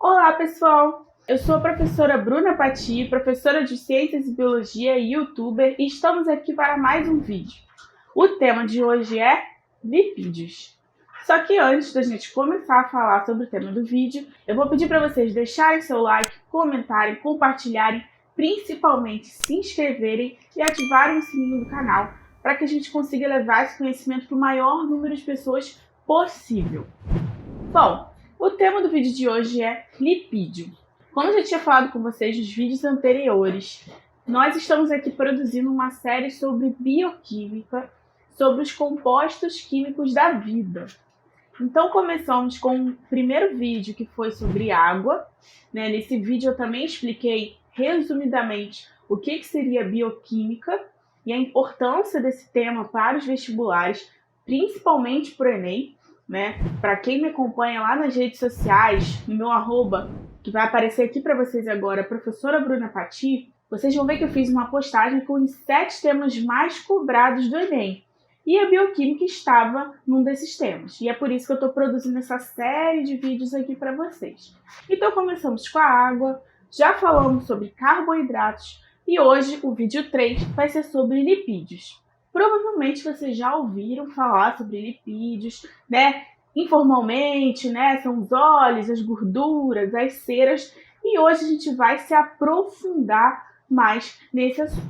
Olá, pessoal! Eu sou a professora Bruna Pati, professora de Ciências e Biologia e youtuber, e estamos aqui para mais um vídeo. O tema de hoje é lipídios. Só que antes da gente começar a falar sobre o tema do vídeo, eu vou pedir para vocês deixarem seu like, comentarem, compartilharem, principalmente se inscreverem e ativarem o sininho do canal, para que a gente consiga levar esse conhecimento para o maior número de pessoas possível. Bom, o tema do vídeo de hoje é lipídio. Como eu já tinha falado com vocês nos vídeos anteriores, nós estamos aqui produzindo uma série sobre bioquímica, sobre os compostos químicos da vida. Então começamos com o primeiro vídeo, que foi sobre água. Nesse vídeo eu também expliquei resumidamente o que seria bioquímica e a importância desse tema para os vestibulares, principalmente para o Enem. Para quem me acompanha lá nas redes sociais, no meu arroba, que vai aparecer aqui para vocês agora, professora Bruna Pati, vocês vão ver que eu fiz uma postagem com os 7 temas mais cobrados do Enem. E a bioquímica estava num desses temas. E é por isso que eu estou produzindo essa série de vídeos aqui para vocês. Então começamos com a água, já falamos sobre carboidratos e hoje o vídeo 3 vai ser sobre lipídios. Provavelmente vocês já ouviram falar sobre lipídios, informalmente, são os óleos, as gorduras, as ceras, e hoje a gente vai se aprofundar mais nesse assunto.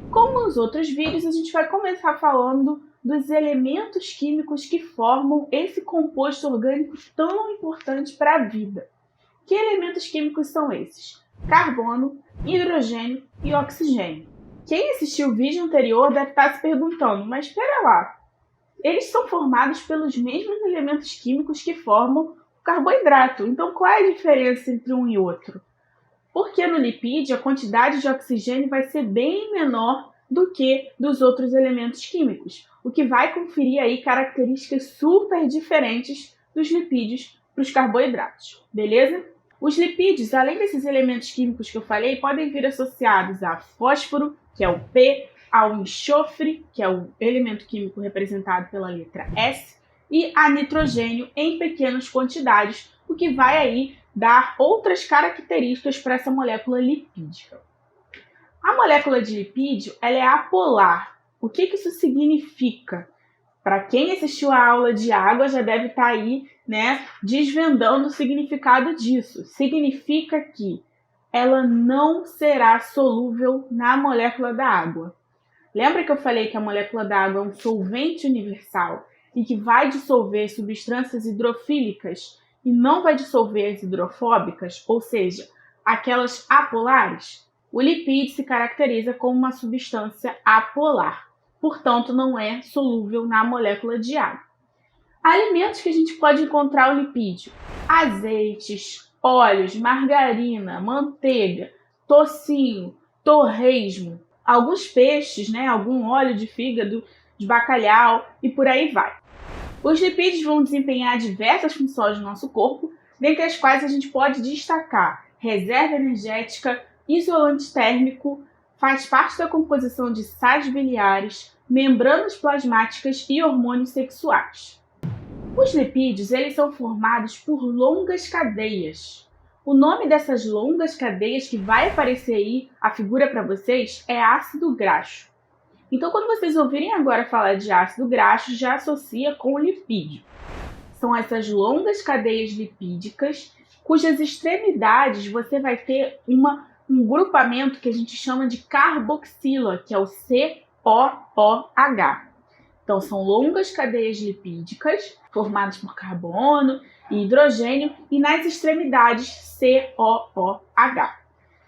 Como nos outros vídeos, a gente vai começar falando dos elementos químicos que formam esse composto orgânico tão importante para a vida. Que elementos químicos são esses? Carbono, hidrogênio e oxigênio. Quem assistiu o vídeo anterior deve estar se perguntando, mas espera lá, eles são formados pelos mesmos elementos químicos que formam o carboidrato, então qual é a diferença entre um e outro? Porque no lipídio a quantidade de oxigênio vai ser bem menor do que dos outros elementos químicos, o que vai conferir aí características super diferentes dos lipídios para os carboidratos, beleza? Os lipídios, além desses elementos químicos que eu falei, podem vir associados a fósforo, que é o P, ao enxofre, que é o elemento químico representado pela letra S, e a nitrogênio em pequenas quantidades, o que vai aí dar outras características para essa molécula lipídica. A molécula de lipídio ela é apolar. O que isso significa? Para quem assistiu a aula de água já deve estar aí, desvendando o significado disso. Significa que ela não será solúvel na molécula da água. Lembra que eu falei que a molécula da água é um solvente universal e que vai dissolver substâncias hidrofílicas e não vai dissolver as hidrofóbicas, ou seja, aquelas apolares? O lipídio se caracteriza como uma substância apolar. Portanto, não é solúvel na molécula de água. Alimentos que a gente pode encontrar o lipídio: azeites, óleos, margarina, manteiga, tocinho, torresmo, alguns peixes, algum óleo de fígado, de bacalhau e por aí vai. Os lipídios vão desempenhar diversas funções no nosso corpo, dentre as quais a gente pode destacar reserva energética, isolante térmico, faz parte da composição de sais biliares, membranas plasmáticas e hormônios sexuais. Os lipídios eles são formados por longas cadeias. O nome dessas longas cadeias que vai aparecer aí, a figura para vocês, é ácido graxo. Então, quando vocês ouvirem agora falar de ácido graxo, já associa com o lipídio. São essas longas cadeias lipídicas, cujas extremidades você vai ter um grupamento que a gente chama de carboxila, que é o COOH. Então, são longas cadeias lipídicas, formadas por carbono e hidrogênio, e nas extremidades COOH.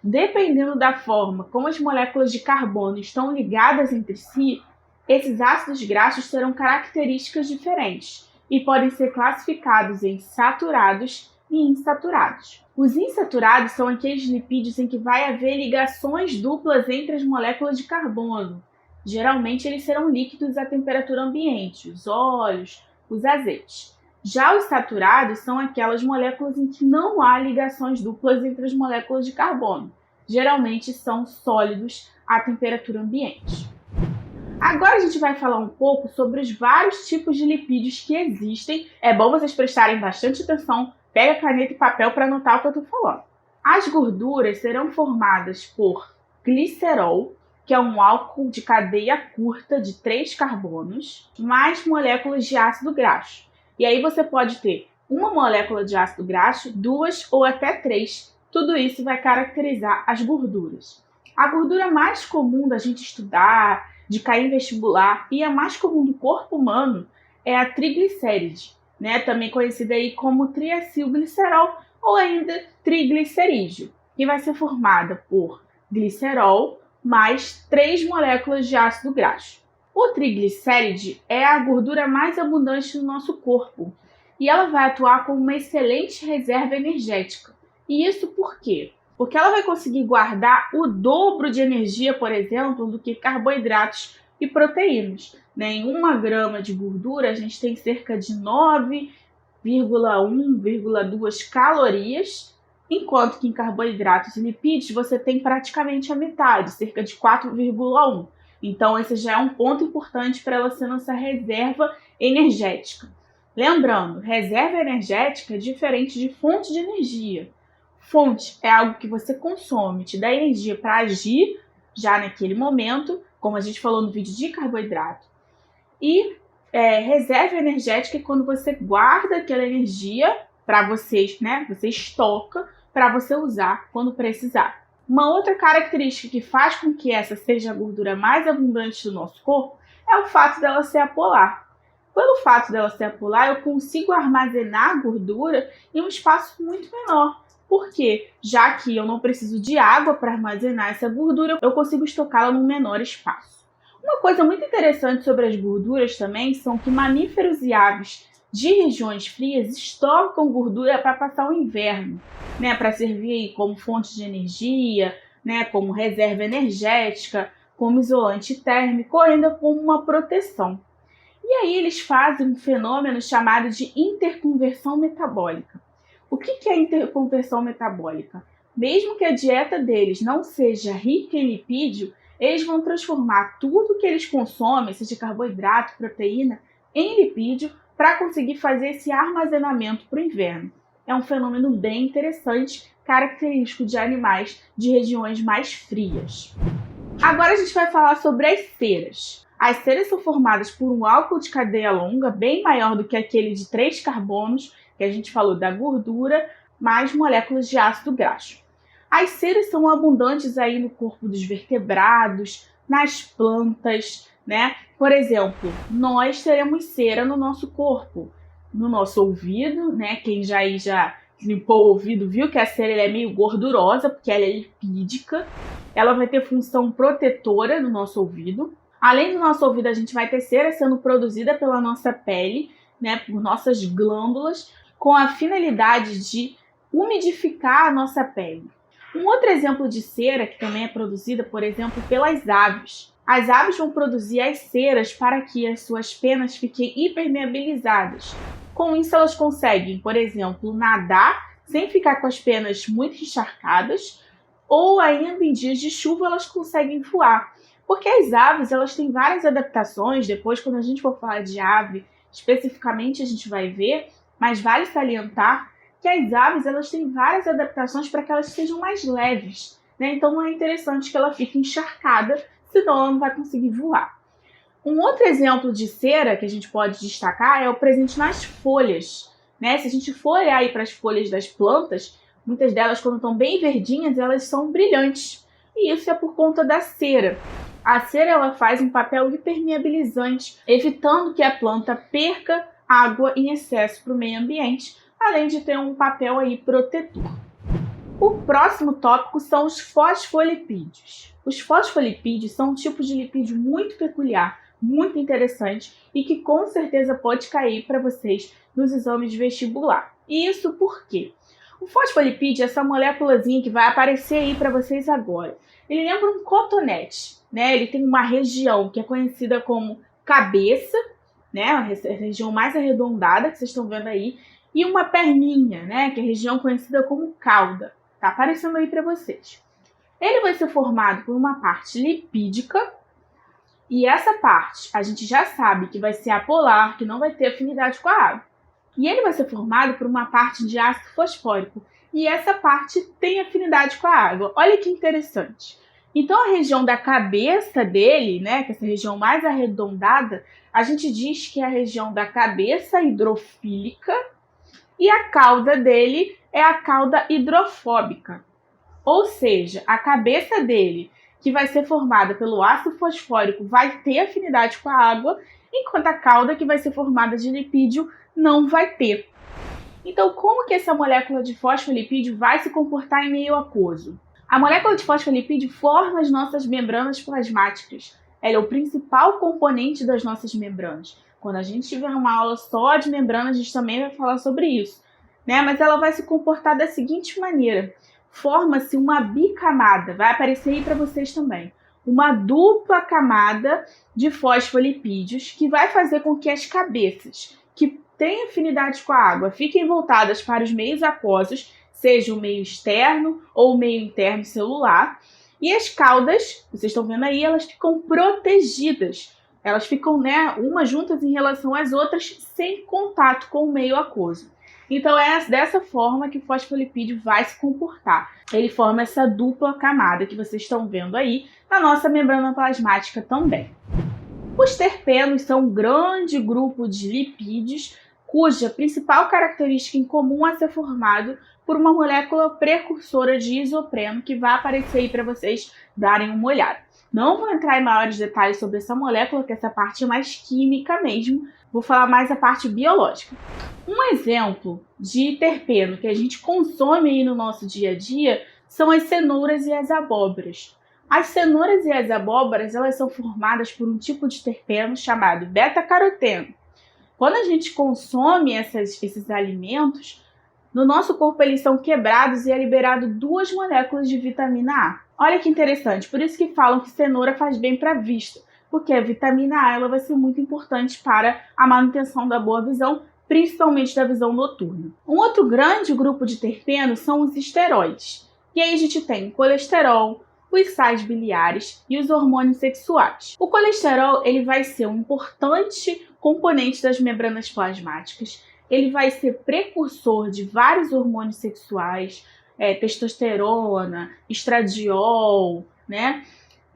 Dependendo da forma como as moléculas de carbono estão ligadas entre si, esses ácidos graxos terão características diferentes e podem ser classificados em saturados e insaturados. Os insaturados são aqueles lipídios em que vai haver ligações duplas entre as moléculas de carbono. Geralmente eles serão líquidos à temperatura ambiente, os óleos, os azeites. Já os saturados são aquelas moléculas em que não há ligações duplas entre as moléculas de carbono. Geralmente são sólidos à temperatura ambiente. Agora a gente vai falar um pouco sobre os vários tipos de lipídios que existem. É bom vocês prestarem bastante atenção, Pega caneta e papel para anotar o que eu estou falando. As gorduras serão formadas por glicerol, que é um álcool de cadeia curta de 3 carbonos, mais moléculas de ácido graxo. E aí você pode ter uma molécula de ácido graxo, 2 ou até 3. Tudo isso vai caracterizar as gorduras. A gordura mais comum da gente estudar, de cair em vestibular, e a mais comum do corpo humano é a triglicéride, né? Também conhecida aí como triacilglicerol ou ainda triglicerídeo, que vai ser formada por glicerol mais 3 moléculas de ácido graxo. O triglicéride é a gordura mais abundante no nosso corpo e ela vai atuar como uma excelente reserva energética. E isso por quê? Porque ela vai conseguir guardar o dobro de energia, por exemplo, do que carboidratos e proteínas. Em 1 grama de gordura, a gente tem cerca de 9,1,2 calorias, enquanto que em carboidratos e lipídios você tem praticamente a metade, cerca de 4,1. Então, esse já é um ponto importante para ela ser nossa reserva energética. Lembrando, reserva energética é diferente de fonte de energia. Fonte é algo que você consome, te dá energia para agir já naquele momento, como a gente falou no vídeo de carboidrato. E reserva energética é quando você guarda aquela energia para vocês, né? Você estoca para você usar quando precisar. Uma outra característica que faz com que essa seja a gordura mais abundante do nosso corpo é o fato dela ser apolar. Pelo fato dela ser apolar, eu consigo armazenar a gordura em um espaço muito menor. Por quê? Já que eu não preciso de água para armazenar essa gordura, eu consigo estocá-la num menor espaço. Uma coisa muito interessante sobre as gorduras também são que mamíferos e aves de regiões frias estocam gordura para passar o inverno, né? Para servir como fonte de energia, né? Como reserva energética, como isolante térmico ou ainda como uma proteção. E aí eles fazem um fenômeno chamado de interconversão metabólica. O que é interconversão metabólica? Mesmo que a dieta deles não seja rica em lipídio, eles vão transformar tudo que eles consomem, seja carboidrato, proteína, em lipídio para conseguir fazer esse armazenamento para o inverno. É um fenômeno bem interessante, característico de animais de regiões mais frias. Agora a gente vai falar sobre as ceras. As ceras são formadas por um álcool de cadeia longa, bem maior do que aquele de 3 carbonos, que a gente falou da gordura, mais moléculas de ácido graxo. As ceras são abundantes aí no corpo dos vertebrados, nas plantas, né? Por exemplo, nós teremos cera no nosso corpo, no nosso ouvido, né? Quem já limpou o ouvido viu que a cera é meio gordurosa, porque ela é lipídica. Ela vai ter função protetora no nosso ouvido. Além do nosso ouvido, a gente vai ter cera sendo produzida pela nossa pele, né? Por nossas glândulas, com a finalidade de umidificar a nossa pele. Um outro exemplo de cera que também é produzida, por exemplo, pelas aves. As aves vão produzir as ceras para que as suas penas fiquem impermeabilizadas. Com isso, elas conseguem, por exemplo, nadar sem ficar com as penas muito encharcadas, ou ainda em dias de chuva elas conseguem voar. Porque as aves elas têm várias adaptações, depois quando a gente for falar de ave, especificamente a gente vai ver, mas vale salientar que as aves elas têm várias adaptações para que elas sejam mais leves, né? Então não é interessante que ela fique encharcada, senão ela não vai conseguir voar. Um outro exemplo de cera que a gente pode destacar é o presente nas folhas, né? Se a gente for olhar aí para as folhas das plantas, muitas delas quando estão bem verdinhas, elas são brilhantes. E isso é por conta da cera. A cera ela faz um papel impermeabilizante, evitando que a planta perca água em excesso para o meio ambiente, além de ter um papel aí protetor. O próximo tópico são os fosfolipídios. Os fosfolipídios são um tipo de lipídio muito peculiar, muito interessante e que com certeza pode cair para vocês nos exames de vestibular. E isso por quê? O fosfolipídio é essa moléculazinha que vai aparecer aí para vocês agora. Ele lembra um cotonete, né? Ele tem uma região que é conhecida como cabeça, né? A região mais arredondada que vocês estão vendo aí, e uma perninha, né? Que é a região conhecida como cauda. Tá aparecendo aí para vocês. Ele vai ser formado por uma parte lipídica, e essa parte a gente já sabe que vai ser apolar, que não vai ter afinidade com a água. E ele vai ser formado por uma parte de ácido fosfórico. E essa parte tem afinidade com a água. Olha que interessante. Então, a região da cabeça dele, né, que é essa região mais arredondada, a gente diz que é a região da cabeça hidrofílica e a cauda dele é a cauda hidrofóbica. Ou seja, a cabeça dele, que vai ser formada pelo ácido fosfórico, vai ter afinidade com a água, enquanto a cauda, que vai ser formada de lipídio, não vai ter. Então, como que essa molécula de fosfolipídio vai se comportar em meio aquoso? A molécula de fosfolipídio forma as nossas membranas plasmáticas. Ela é o principal componente das nossas membranas. Quando a gente tiver uma aula só de membranas, a gente também vai falar sobre isso, né? Mas ela vai se comportar da seguinte maneira. Forma-se uma bicamada, vai aparecer aí para vocês também. Uma dupla camada de fosfolipídios que vai fazer com que as cabeças, que têm afinidade com a água, fiquem voltadas para os meios aquosos, seja o meio externo ou o meio interno celular. E as caudas, vocês estão vendo aí, elas ficam protegidas. Elas ficam, né, umas juntas em relação às outras, sem contato com o meio aquoso. Então é dessa forma que o fosfolipídio vai se comportar. Ele forma essa dupla camada que vocês estão vendo aí na nossa membrana plasmática também. Os terpenos são um grande grupo de lipídios cuja principal característica em comum é ser formado por uma molécula precursora de isopreno que vai aparecer aí para vocês darem uma olhada. Não vou entrar em maiores detalhes sobre essa molécula, que essa parte é mais química mesmo. Vou falar mais a parte biológica. Um exemplo de terpeno que a gente consome aí no nosso dia a dia são as cenouras e as abóboras. As cenouras e as abóboras, elas são formadas por um tipo de terpeno chamado beta-caroteno. Quando a gente consome esses alimentos, no nosso corpo eles são quebrados e é liberado 2 moléculas de vitamina A. Olha que interessante, por isso que falam que cenoura faz bem para a vista, porque a vitamina A ela vai ser muito importante para a manutenção da boa visão, principalmente da visão noturna. Um outro grande grupo de terpenos são os esteroides. E aí a gente tem o colesterol, os sais biliares e os hormônios sexuais. O colesterol ele vai ser um importante componente das membranas plasmáticas. Ele vai ser precursor de vários hormônios sexuais, testosterona, estradiol, né?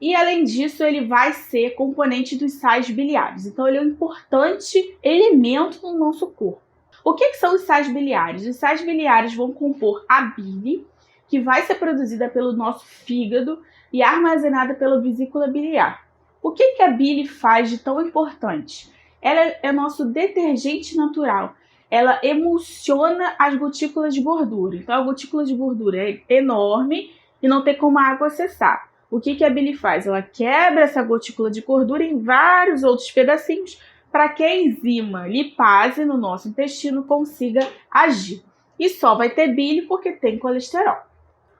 E além disso, ele vai ser componente dos sais biliares. Então, ele é um importante elemento no nosso corpo. O que são os sais biliares? Os sais biliares vão compor a bile, que vai ser produzida pelo nosso fígado e armazenada pela vesícula biliar. O que a bile faz de tão importante? Ela é nosso detergente natural. Ela emulsiona as gotículas de gordura. Então, a gotícula de gordura é enorme e não tem como a água acessar. O que a bile faz? Ela quebra essa gotícula de gordura em vários outros pedacinhos para que a enzima lipase no nosso intestino consiga agir. E só vai ter bile porque tem colesterol.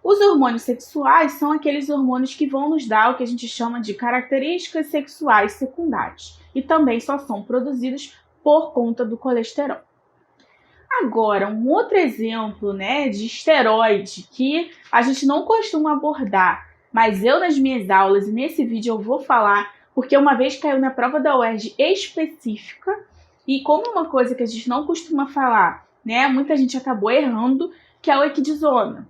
Os hormônios sexuais são aqueles hormônios que vão nos dar o que a gente chama de características sexuais secundárias e também só são produzidos por conta do colesterol. Agora, um outro exemplo, né, de esteroide que a gente não costuma abordar, mas eu nas minhas aulas e nesse vídeo eu vou falar, porque uma vez caiu na prova da UERJ específica e como é uma coisa que a gente não costuma falar, né, muita gente acabou errando, que é o equidizona.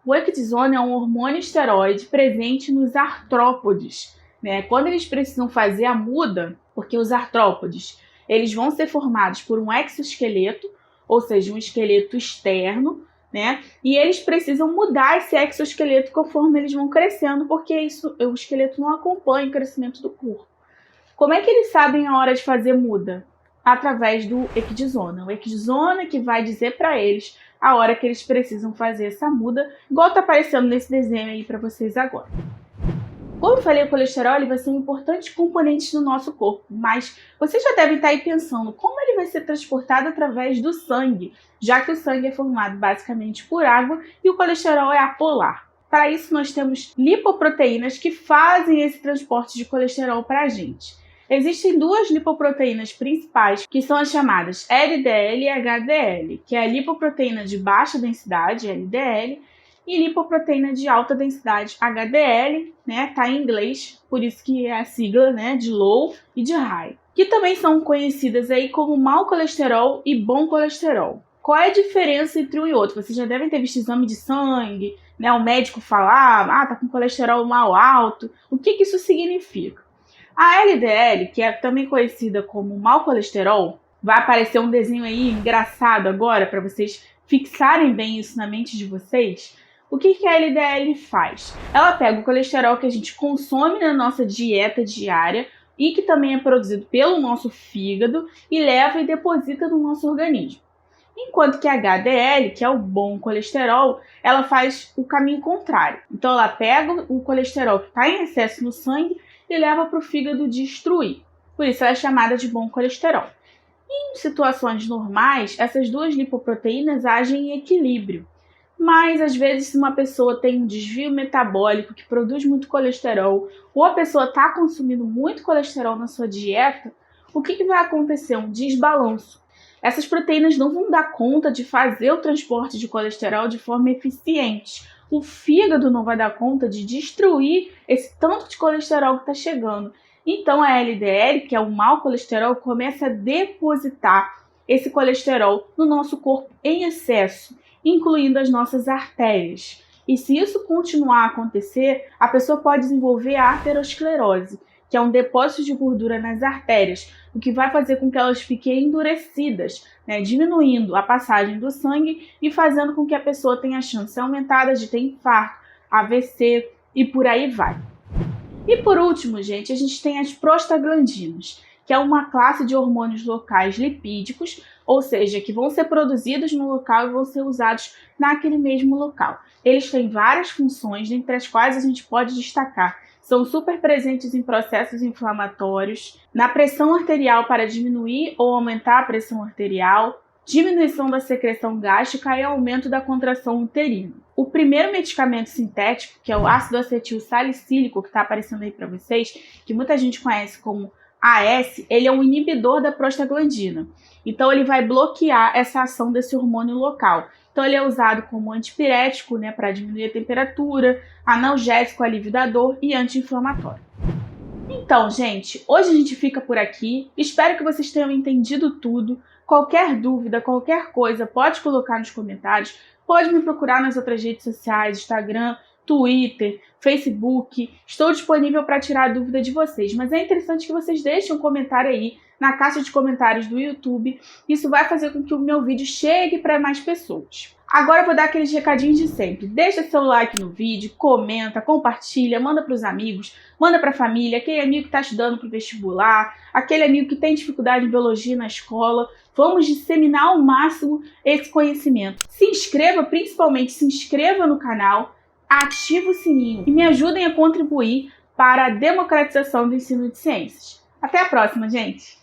O equidizona é um hormônio esteroide presente nos artrópodes, né? Quando eles precisam fazer a muda, porque os artrópodes eles vão ser formados por um exoesqueleto, ou seja, um esqueleto externo, né? E eles precisam mudar esse exoesqueleto conforme eles vão crescendo, porque o esqueleto não acompanha o crescimento do corpo. Como é que eles sabem a hora de fazer muda? Através do equidizona. O equidizona que vai dizer para eles a hora que eles precisam fazer essa muda, igual está aparecendo nesse desenho aí para vocês agora. Como eu falei, o colesterol ele vai ser um importante componente do nosso corpo, mas vocês já devem estar aí pensando como ele vai ser transportado através do sangue, já que o sangue é formado basicamente por água e o colesterol é apolar. Para isso, nós temos lipoproteínas que fazem esse transporte de colesterol para a gente. Existem 2 lipoproteínas principais, que são as chamadas LDL e HDL, que é a lipoproteína de baixa densidade, LDL, e lipoproteína de alta densidade, HDL, né? Tá em inglês, por isso que é a sigla, né, de low e de high. que também são conhecidas aí como mau colesterol e bom colesterol. Qual é a diferença entre um e outro? Vocês já devem ter visto exame de sangue, né? O médico falar, tá com colesterol mal alto. O que isso significa? A LDL, que é também conhecida como mau colesterol, vai aparecer um desenho aí engraçado agora para vocês fixarem bem isso na mente de vocês. O que a LDL faz? Ela pega o colesterol que a gente consome na nossa dieta diária e que também é produzido pelo nosso fígado e leva e deposita no nosso organismo. Enquanto que a HDL, que é o bom colesterol, ela faz o caminho contrário. Então ela pega o colesterol que está em excesso no sangue e leva para o fígado destruir. Por isso ela é chamada de bom colesterol. Em situações normais, essas duas lipoproteínas agem em equilíbrio. Mas, às vezes, se uma pessoa tem um desvio metabólico que produz muito colesterol, ou a pessoa está consumindo muito colesterol na sua dieta, o que vai acontecer? Um desbalanço. Essas proteínas não vão dar conta de fazer o transporte de colesterol de forma eficiente. O fígado não vai dar conta de destruir esse tanto de colesterol que está chegando. Então, a LDL, que é o mau colesterol, começa a depositar esse colesterol no nosso corpo em excesso, incluindo as nossas artérias. E se isso continuar a acontecer, a pessoa pode desenvolver a aterosclerose, que é um depósito de gordura nas artérias, o que vai fazer com que elas fiquem endurecidas, né, diminuindo a passagem do sangue e fazendo com que a pessoa tenha chance aumentada de ter infarto, AVC e por aí vai. E por último, gente, a gente tem as prostaglandinas, que é uma classe de hormônios locais lipídicos, ou seja, que vão ser produzidos no local e vão ser usados naquele mesmo local. Eles têm várias funções, dentre as quais a gente pode destacar. São super presentes em processos inflamatórios, na pressão arterial para diminuir ou aumentar a pressão arterial, diminuição da secreção gástrica e aumento da contração uterina. O primeiro medicamento sintético, que é o ácido acetil salicílico, que está aparecendo aí para vocês, que muita gente conhece como AS, ele é um inibidor da prostaglandina. Então, ele vai bloquear essa ação desse hormônio local. Então, ele é usado como antipirético, né, para diminuir a temperatura, analgésico, alívio da dor e anti-inflamatório. Então, gente, hoje a gente fica por aqui. Espero que vocês tenham entendido tudo. Qualquer dúvida, qualquer coisa, pode colocar nos comentários. Pode me procurar nas outras redes sociais, Instagram, Twitter, Facebook. Estou disponível para tirar a dúvida de vocês. Mas é interessante que vocês deixem um comentário aí na caixa de comentários do YouTube. Isso vai fazer com que o meu vídeo chegue para mais pessoas. Agora eu vou dar aqueles recadinhos de sempre. Deixa seu like no vídeo, comenta, compartilha, manda para os amigos, manda para a família, aquele amigo que está estudando para o vestibular, aquele amigo que tem dificuldade em biologia na escola. Vamos disseminar ao máximo esse conhecimento. Se inscreva, principalmente se inscreva no canal, ative o sininho e me ajudem a contribuir para a democratização do ensino de ciências. Até a próxima, gente!